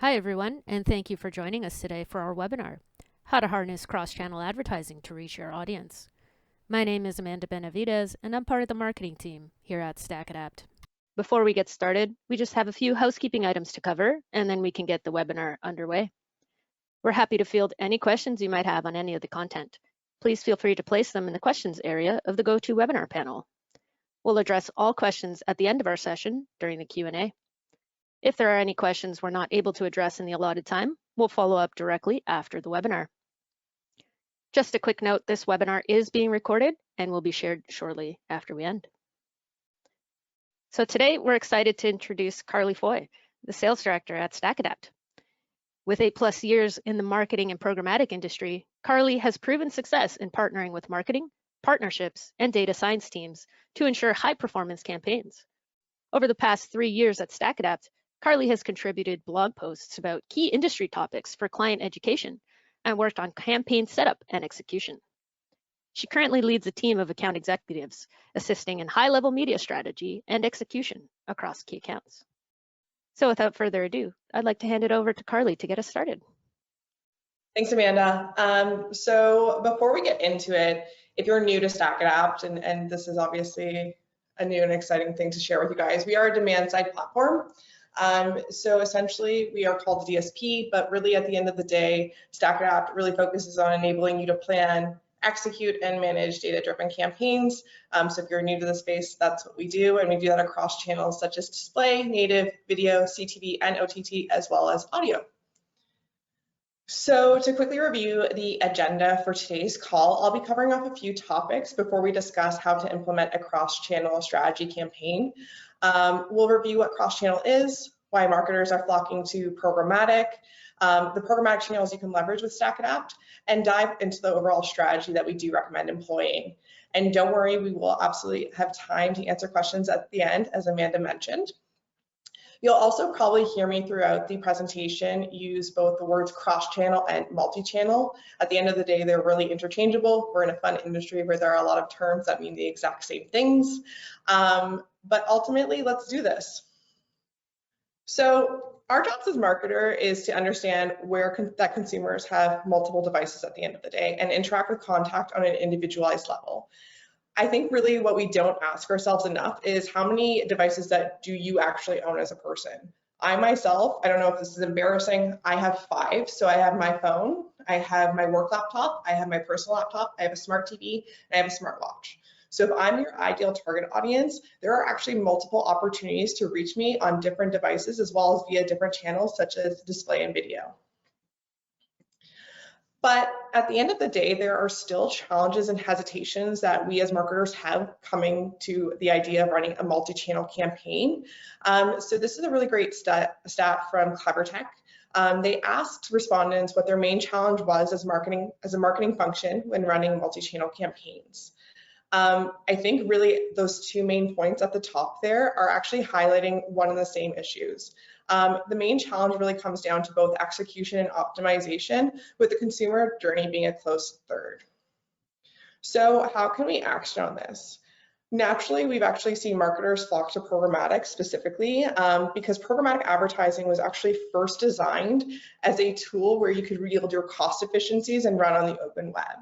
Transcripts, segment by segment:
Hi everyone, and thank you for joining us today for our webinar, How to Harness Cross-Channel Advertising to Reach Your Audience. My name is Amanda Benavides, and I'm part of the marketing team here at StackAdapt. Before we get started, we just have a few housekeeping items to cover, and then we can get the webinar underway. We're happy to field any questions you might have on any of the content. Please feel free to place them in the questions area of the GoToWebinar panel. We'll address all questions at the end of our session during the Q&A. If there are any questions we're not able to address in the allotted time, we'll follow up directly after the webinar. Just a quick note, this webinar is being recorded and will be shared shortly after we end. So today we're excited to introduce Carly Foy, the sales director at StackAdapt. With 8+ years in the marketing and programmatic industry, Carly has proven success in partnering with marketing, partnerships, and data science teams to ensure high-performance campaigns. Over the past 3 years at StackAdapt, Carly has contributed blog posts about key industry topics for client education and worked on campaign setup and execution. She currently leads a team of account executives, assisting in high-level media strategy and execution across key accounts. So without further ado, I'd like to hand it over to Carly to get us started. Thanks, Amanda. So before we get into it, if you're new to StackAdapt, and this is obviously a new and exciting thing to share with you guys, we are a demand-side platform. So essentially, we are called the DSP, but really at the end of the day, StackAdapt really focuses on enabling you to plan, execute, and manage data-driven campaigns. So if you're new to the space, that's what we do, and we do that across channels such as display, native, video, CTV, and OTT, as well as audio. So to quickly review the agenda for today's call, I'll be covering off a few topics before we discuss how to implement a cross-channel strategy campaign. We'll review what cross-channel is, why marketers are flocking to programmatic, the programmatic channels you can leverage with StackAdapt, and dive into the overall strategy that we do recommend employing. And don't worry, we will absolutely have time to answer questions at the end, as Amanda mentioned. You'll also probably hear me throughout the presentation use both the words cross-channel and multi-channel. At the end of the day, they're really interchangeable. We're in a fun industry where there are a lot of terms that mean the exact same things. But ultimately, let's do this. So our job as a marketer is to understand that consumers have multiple devices at the end of the day and interact with contact on an individualized level. I think really what we don't ask ourselves enough is how many devices that do you actually own as a person? I myself, I don't know if this is embarrassing, I have 5. So I have my phone, I have my work laptop, I have my personal laptop, I have a smart TV, and I have a smartwatch. So if I'm your ideal target audience, there are actually multiple opportunities to reach me on different devices as well as via different channels such as display and video. But at the end of the day, there are still challenges and hesitations that we as marketers have coming to the idea of running a multi-channel campaign. So this is a really great stat from CleverTech. They asked respondents what their main challenge was as a marketing function when running multi-channel campaigns. I think really those 2 main points at the top there are actually highlighting one and the same issues. The main challenge really comes down to both execution and optimization, with the consumer journey being a close third. So how can we action on this? Naturally, we've actually seen marketers flock to programmatic specifically because programmatic advertising was actually first designed as a tool where you could yield your cost efficiencies and run on the open web.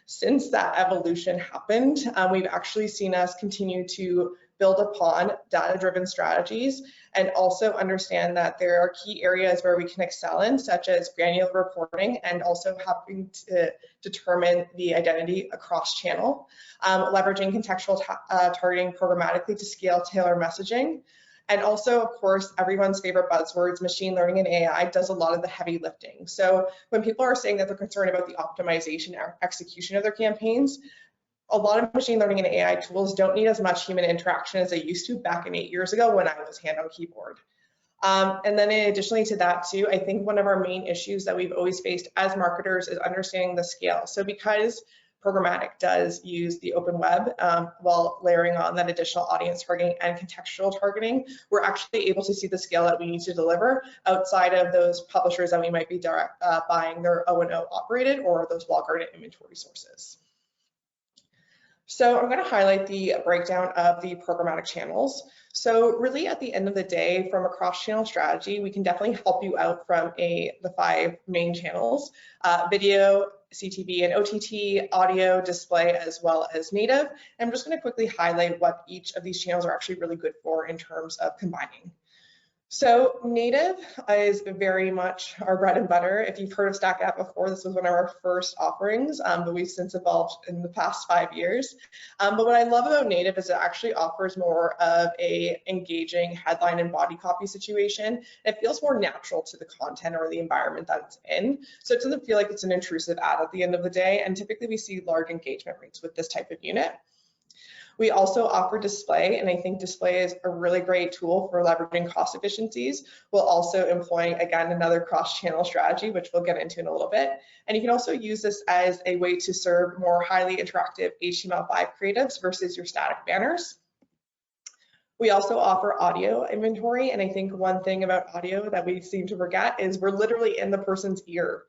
Since that evolution happened, we've actually seen us continue to build upon data-driven strategies and also understand that there are key areas where we can excel in, such as granular reporting and also helping to determine the identity across channel, leveraging contextual targeting programmatically to scale tailor messaging. And also, of course, everyone's favorite buzzwords, machine learning and AI, does a lot of the heavy lifting. So when people are saying that they're concerned about the optimization or execution of their campaigns, a lot of machine learning and AI tools don't need as much human interaction as they used to back in 8 years ago when I was hand on keyboard. And then additionally to that too, I think one of our main issues that we've always faced as marketers is understanding the scale. So because programmatic does use the open web while layering on that additional audience targeting and contextual targeting, we're actually able to see the scale that we need to deliver outside of those publishers that we might be buying their O&O operated or those walled garden inventory sources. So I'm going to highlight the breakdown of the programmatic channels. So really at the end of the day, from a cross-channel strategy, we can definitely help you out from the 5 main channels: video, CTV and OTT, audio, display, as well as native. And I'm just going to quickly highlight what each of these channels are actually really good for in terms of combining. So native is very much our bread and butter. If you've heard of StackAdapt before, this was one of our first offerings, but we've since evolved in the past 5 years. But what I love about native is it actually offers more of a engaging headline and body copy situation. It feels more natural to the content or the environment that it's in. So it doesn't feel like it's an intrusive ad at the end of the day. And typically we see large engagement rates with this type of unit. We also offer display, and I think display is a really great tool for leveraging cost efficiencies, while also employing, again, another cross-channel strategy, which we'll get into in a little bit. And you can also use this as a way to serve more highly interactive HTML5 creatives versus your static banners. We also offer audio inventory, and I think one thing about audio that we seem to forget is we're literally in the person's ear.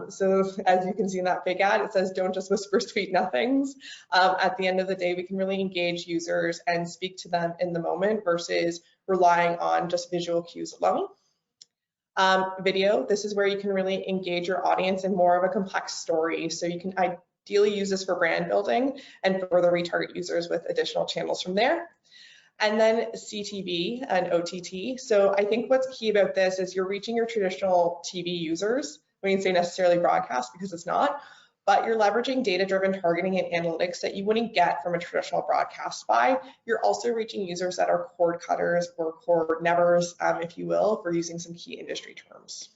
So as you can see in that big ad, it says, "Don't just whisper sweet nothings." At the end of the day, we can really engage users and speak to them in the moment versus relying on just visual cues alone. Video, this is where you can really engage your audience in more of a complex story. So you can ideally use this for brand building and further retarget users with additional channels from there. And then CTV and OTT. So I think what's key about this is you're reaching your traditional TV users. We didn't say necessarily broadcast because it's not, but you're leveraging data-driven targeting and analytics that you wouldn't get from a traditional broadcast buy. You're also reaching users that are cord cutters or cord nevers, if you will, for using some key industry terms.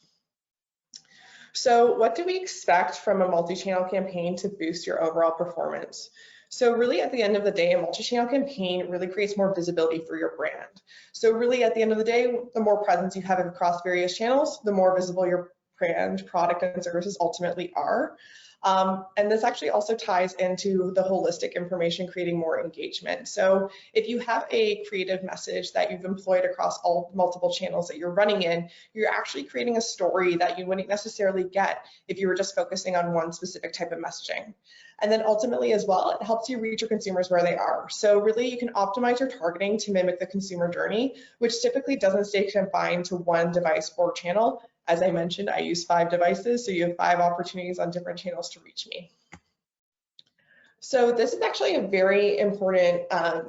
So what do we expect from a multi-channel campaign to boost your overall performance? So really at the end of the day, a multi-channel campaign really creates more visibility for your brand. So really at the end of the day, the more presence you have across various channels, the more visible your brand, product, and services ultimately are. And this actually also ties into the holistic information, creating more engagement. So if you have a creative message that you've employed across all multiple channels that you're running in, you're actually creating a story that you wouldn't necessarily get if you were just focusing on one specific type of messaging. And then ultimately as well, it helps you reach your consumers where they are. So really you can optimize your targeting to mimic the consumer journey, which typically doesn't stay confined to one device or channel. As I mentioned, I use 5 devices, so you have 5 opportunities on different channels to reach me. So this is actually a very important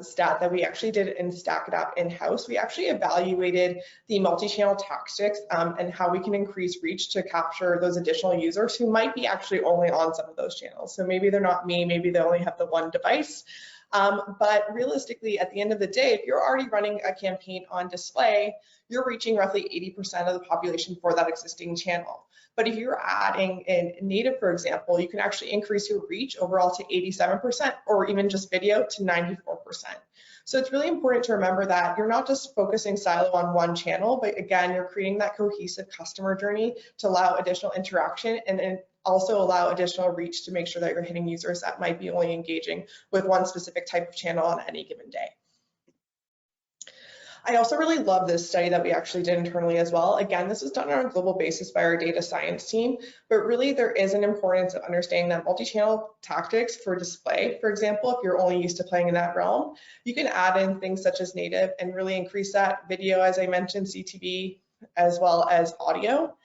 stat that we actually did in StackAdapt in-house. We actually evaluated the multi-channel tactics and how we can increase reach to capture those additional users who might be actually only on some of those channels. So maybe they're not me, maybe they only have the one device. But realistically, at the end of the day, if you're already running a campaign on display, you're reaching roughly 80% of the population for that existing channel. But if you're adding in native, for example, you can actually increase your reach overall to 87%, or even just video to 94%. So it's really important to remember that you're not just focusing silo on one channel, but again, you're creating that cohesive customer journey to allow additional interaction and also allow additional reach to make sure that you're hitting users that might be only engaging with one specific type of channel on any given day. I also really love this study that we actually did internally as well. Again, this was done on a global basis by our data science team, but really there is an importance of understanding that multi-channel tactics for display, for example, if you're only used to playing in that realm, you can add in things such as native and really increase that video, as I mentioned, CTV, as well as audio.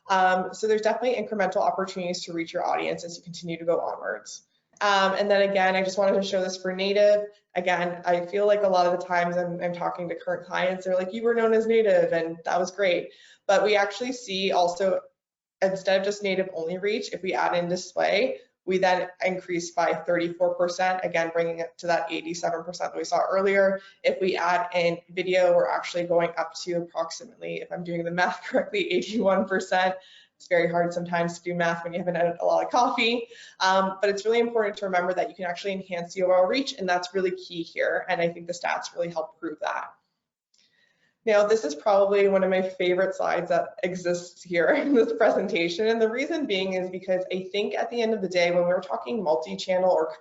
So there's definitely incremental opportunities to reach your audience as you continue to go onwards. And then again, I just wanted to show this for native. Again, I feel like a lot of the times I'm talking to current clients, they're like, you were known as native, and that was great. But we actually see also, instead of just native only reach, if we add in display, we then increase by 34%, again, bringing it to that 87% that we saw earlier. If we add in video, we're actually going up to approximately, if I'm doing the math correctly, 81%. It's very hard sometimes to do math when you haven't had a lot of coffee, but it's really important to remember that you can actually enhance the overall reach, and that's really key here, and I think the stats really help prove that. Now, this is probably one of my favorite slides that exists here in this presentation, and the reason being is because I think at the end of the day, when we're talking multi-channel or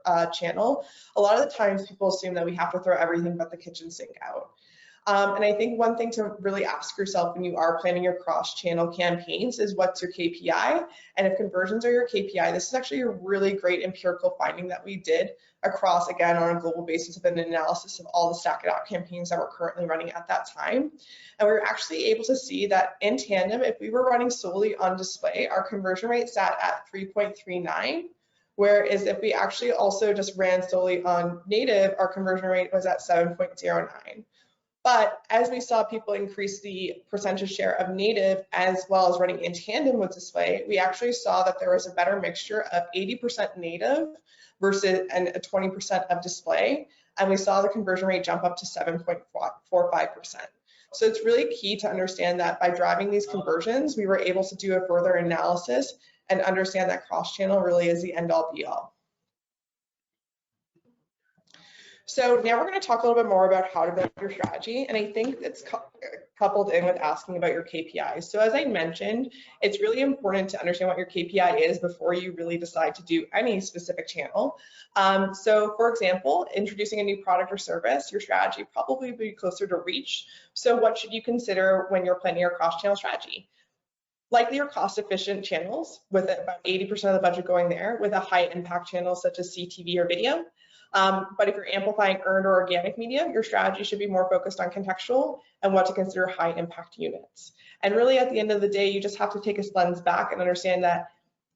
cross-channel, a lot of the times people assume that we have to throw everything but the kitchen sink out. And I think one thing to really ask yourself when you are planning your cross-channel campaigns is what's your KPI? And if conversions are your KPI, this is actually a really great empirical finding that we did across, again, on a global basis of an analysis of all the StackAdapt campaigns that we're currently running at that time. And we were actually able to see that in tandem, if we were running solely on display, our conversion rate sat at 3.39. Whereas if we actually also just ran solely on native, our conversion rate was at 7.09. But as we saw people increase the percentage share of native as well as running in tandem with display, we actually saw that there was a better mixture of 80% native versus and 20% of display. And we saw the conversion rate jump up to 7.45%. So it's really key to understand that by driving these conversions, we were able to do a further analysis and understand that cross-channel really is the end-all be-all. So now we're going to talk a little bit more about how to build your strategy, and I think it's coupled in with asking about your KPIs. So as I mentioned, it's really important to understand what your KPI is before you really decide to do any specific channel. So for example, introducing a new product or service, your strategy probably would be closer to reach. So what should you consider when you're planning your cross-channel strategy? Likely your cost-efficient channels with about 80% of the budget going there, with a high impact channel such as CTV or video. But if you're amplifying earned or organic media, your strategy should be more focused on contextual and what to consider high impact units. And really at the end of the day, you just have to take a lens back and understand that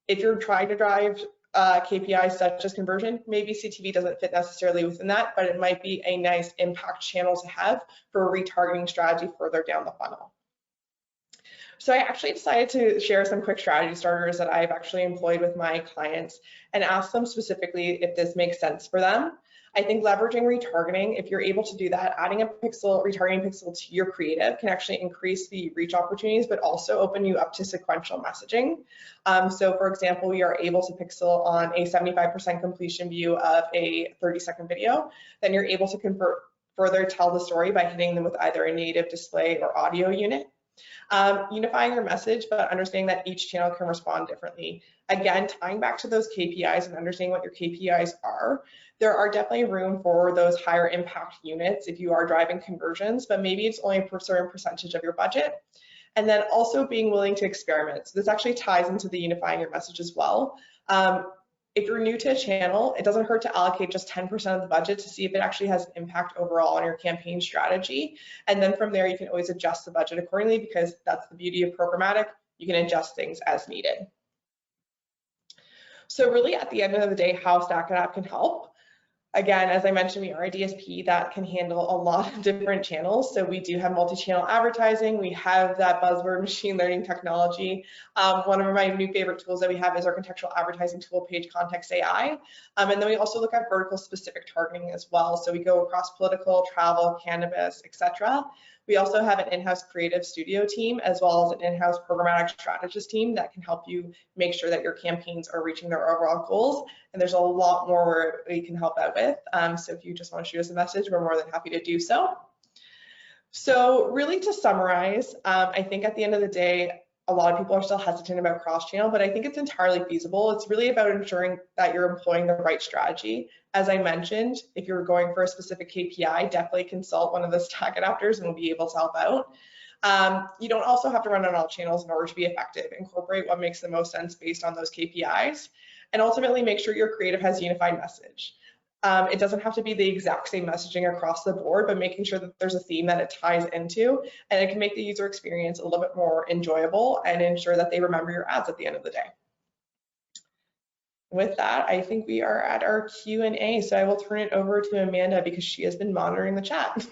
if you're trying to drive KPIs such as conversion, maybe CTV doesn't fit necessarily within that, but it might be a nice impact channel to have for a retargeting strategy further down the funnel. So I actually decided to share some quick strategy starters that I've actually employed with my clients and ask them specifically if this makes sense for them. I think leveraging retargeting, if you're able to do that, adding a retargeting pixel to your creative can actually increase the reach opportunities, but also open you up to sequential messaging. So for example, we are able to pixel on a 75% completion view of a 30-second video, then you're able to further tell the story by hitting them with either a native display or audio unit. Unifying your message, but understanding that each channel can respond differently. Again, tying back to those KPIs and understanding what your KPIs are, there are definitely room for those higher impact units if you are driving conversions, but maybe it's only a certain percentage of your budget. And then also being willing to experiment. So this actually ties into the unifying your message as well. If you're new to a channel, it doesn't hurt to allocate just 10% of the budget to see if it actually has an impact overall on your campaign strategy. And then from there, you can always adjust the budget accordingly because that's the beauty of programmatic. You can adjust things as needed. So really at the end of the day, how StackAdapt can help. Again, as I mentioned, we are a DSP that can handle a lot of different channels. So we do have multi-channel advertising. We have that buzzword machine learning technology. One of my new favorite tools that we have is our contextual advertising tool, Page Context AI. And then we also look at vertical specific targeting as well. So we go across political, travel, cannabis, etc. We also have an in-house creative studio team as well as an in-house programmatic strategist team that can help you make sure that your campaigns are reaching their overall goals. And there's a lot more where we can help out with. So if you just want to shoot us a message, we're more than happy to do so. So really to summarize, I think at the end of the day, a lot of people are still hesitant about cross-channel, but I think it's entirely feasible. It's really about ensuring that you're employing the right strategy. As I mentioned, if you're going for a specific KPI, definitely consult one of the StackAdapters and we'll be able to help out. You don't also have to run on all channels in order to be effective. Incorporate what makes the most sense based on those KPIs, and ultimately make sure your creative has a unified message. It doesn't have to be the exact same messaging across the board, but making sure that there's a theme that it ties into, and it can make the user experience a little bit more enjoyable and ensure that they remember your ads at the end of the day. With that, I think we are at our Q&A, so I will turn it over to Amanda because she has been monitoring the chat.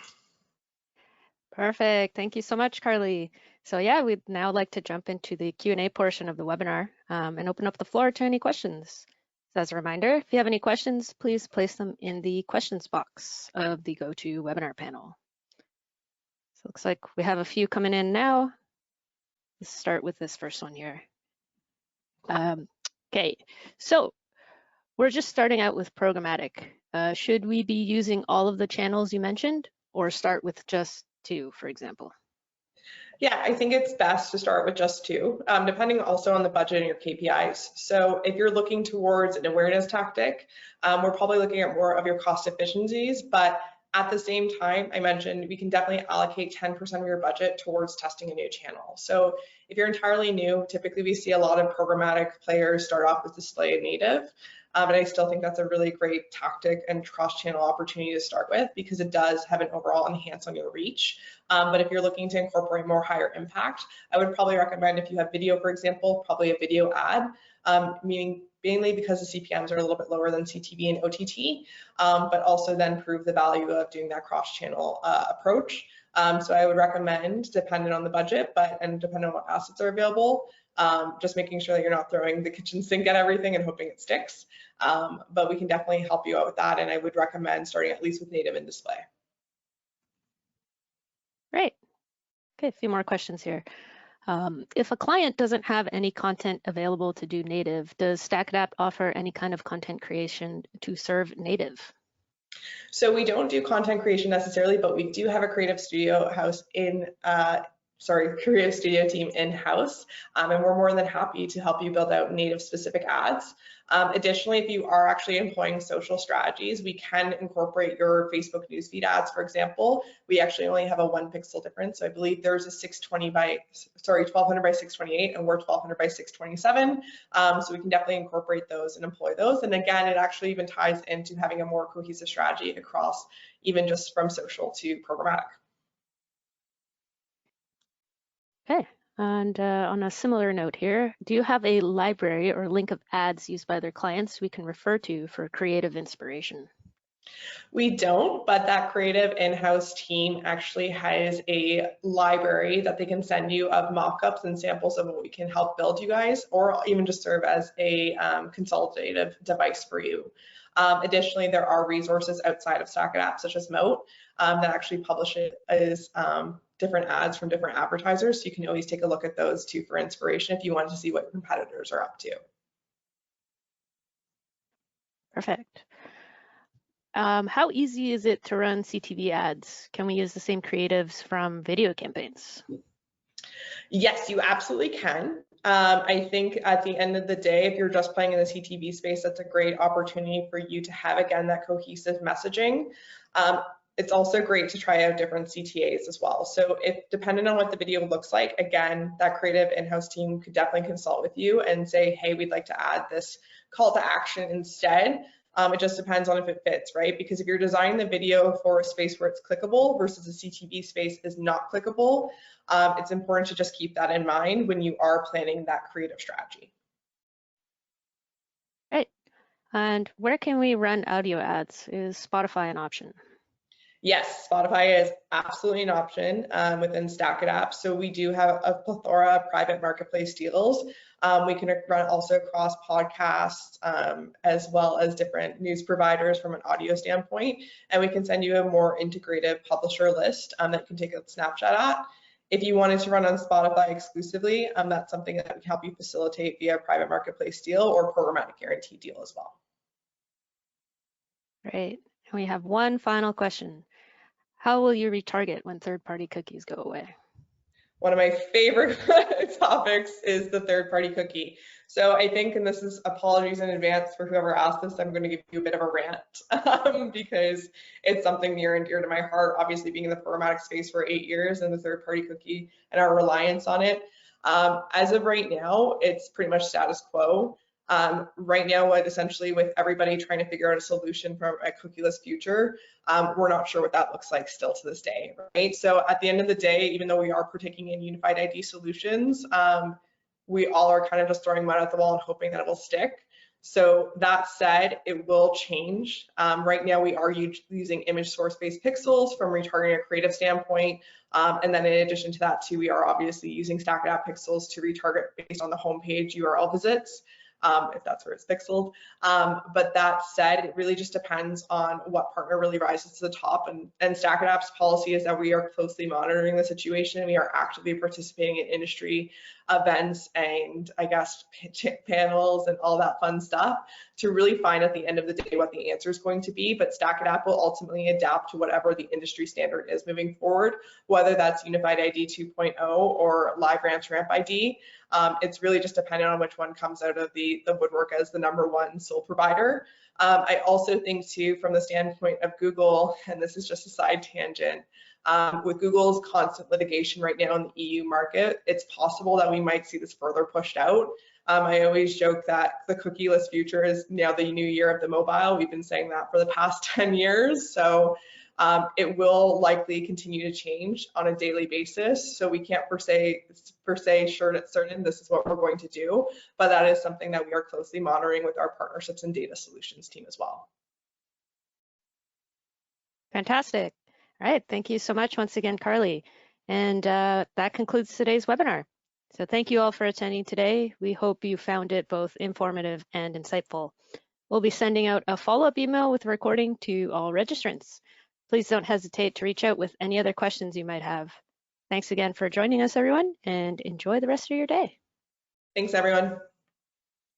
Perfect. Thank you so much, Carly. So yeah, we'd now like to jump into the Q&A portion of the webinar and open up the floor to any questions. So as a reminder, if you have any questions, please place them in the questions box of the GoToWebinar panel. So it looks like we have a few coming in now. Let's start with this first one here. Okay, so we're just starting out with programmatic. Should we be using all of the channels you mentioned or start with just 2, for example? Yeah, I think it's best to start with just 2, depending also on the budget and your KPIs. So if you're looking towards an awareness tactic, we're probably looking at more of your cost efficiencies, but At the same time, I mentioned we can definitely allocate 10% of your budget towards testing a new channel. So if you're entirely new, typically we see a lot of programmatic players start off with display native. But I still think that's a really great tactic and cross-channel opportunity to start with because it does have an overall enhance on your reach. But if you're looking to incorporate more higher impact, I would probably recommend if you have video, for example, probably a video ad, meaning mainly because the CPMs are a little bit lower than CTV and OTT, but also then prove the value of doing that cross-channel approach. So I would recommend, depending on the budget, and depending on what assets are available, just making sure that you're not throwing the kitchen sink at everything and hoping it sticks. But we can definitely help you out with that, and I would recommend starting at least with native and display. Great. Okay, a few more questions here. If a client doesn't have any content available to do native, does StackAdapt offer any kind of content creation to serve native? So we don't do content creation necessarily, but we do have a creative studio team in-house, and we're more than happy to help you build out native specific ads. Additionally, if you are actually employing social strategies, we can incorporate your Facebook newsfeed ads, for example. We actually only have a 1 pixel difference. So I believe there's a 1200 by 628 and we're 1200 by 627. So we can definitely incorporate those and employ those. And again, it actually even ties into having a more cohesive strategy across even just from social to programmatic. Okay, and on a similar note here, do you have a library or link of ads used by their clients we can refer to for creative inspiration? We don't, but that creative in-house team actually has a library that they can send you of mock-ups and samples of what we can help build you guys, or even just serve as a consultative device for you. Additionally, there are resources outside of StackAdapt, such as Moat, that actually publishes different ads from different advertisers. So you can always take a look at those too for inspiration if you want to see what competitors are up to. Perfect. How easy is it to run CTV ads? Can we use the same creatives from video campaigns? Yes, you absolutely can. I think at the end of the day, if you're just playing in the CTV space, that's a great opportunity for you to have, again, that cohesive messaging. It's also great to try out different CTAs as well. So if depending on what the video looks like, again, that creative in-house team could definitely consult with you and say, hey, we'd like to add this call to action instead. It just depends on if it fits, right? Because if you're designing the video for a space where it's clickable versus a CTV space is not clickable, it's important to just keep that in mind when you are planning that creative strategy. Right. And where can we run audio ads? Is Spotify an option? Yes, Spotify is absolutely an option within StackAdapt. So we do have a plethora of private marketplace deals. We can run also across podcasts as well as different news providers from an audio standpoint. And we can send you a more integrated publisher list that you can take a snapshot at. If you wanted to run on Spotify exclusively, that's something that we can help you facilitate via a private marketplace deal or programmatic guarantee deal as well. Great. And we have one final question. How will you retarget when third-party cookies go away? One of my favorite topics is the third-party cookie. So I think, and this is apologies in advance for whoever asked this, I'm going to give you a bit of a rant because it's something near and dear to my heart, obviously being in the programmatic space for 8 years and the third-party cookie and our reliance on it. As of right now, it's pretty much status quo. Right now, essentially with everybody trying to figure out a solution for a cookieless future, we're not sure what that looks like still to this day, right? So at the end of the day, even though we are partaking in unified ID solutions, we all are kind of just throwing mud at the wall and hoping that it will stick. So that said, it will change. Right now, we are using image source-based pixels from retargeting a creative standpoint. And then in addition to that too, we are obviously using StackAdapt pixels to retarget based on the homepage URL visits. If that's where it's pixeled. But that said, it really just depends on what partner really rises to the top. And StackAdapt's policy is that we are closely monitoring the situation. We are actively participating in industry events and I guess panels and all that fun stuff to really find at the end of the day what the answer is going to be. But StackAdapt will ultimately adapt to whatever the industry standard is moving forward, whether that's Unified ID 2.0 or Live Ranch Ramp ID. It's really just dependent on which one comes out of the woodwork as the #1 sole provider. I also think too, from the standpoint of Google, and this is just a side tangent, with Google's constant litigation right now in the EU market, it's possible that we might see this further pushed out. I always joke that the cookieless future is now the new year of the mobile. We've been saying that for the past 10 years. So it will likely continue to change on a daily basis. So we can't per se certain this is what we're going to do, but that is something that we are closely monitoring with our partnerships and data solutions team as well. Fantastic. All right, thank you so much once again, Carly. And that concludes today's webinar. So thank you all for attending today. We hope you found it both informative and insightful. We'll be sending out a follow-up email with a recording to all registrants. Please don't hesitate to reach out with any other questions you might have. Thanks again for joining us, everyone, and enjoy the rest of your day. Thanks, everyone.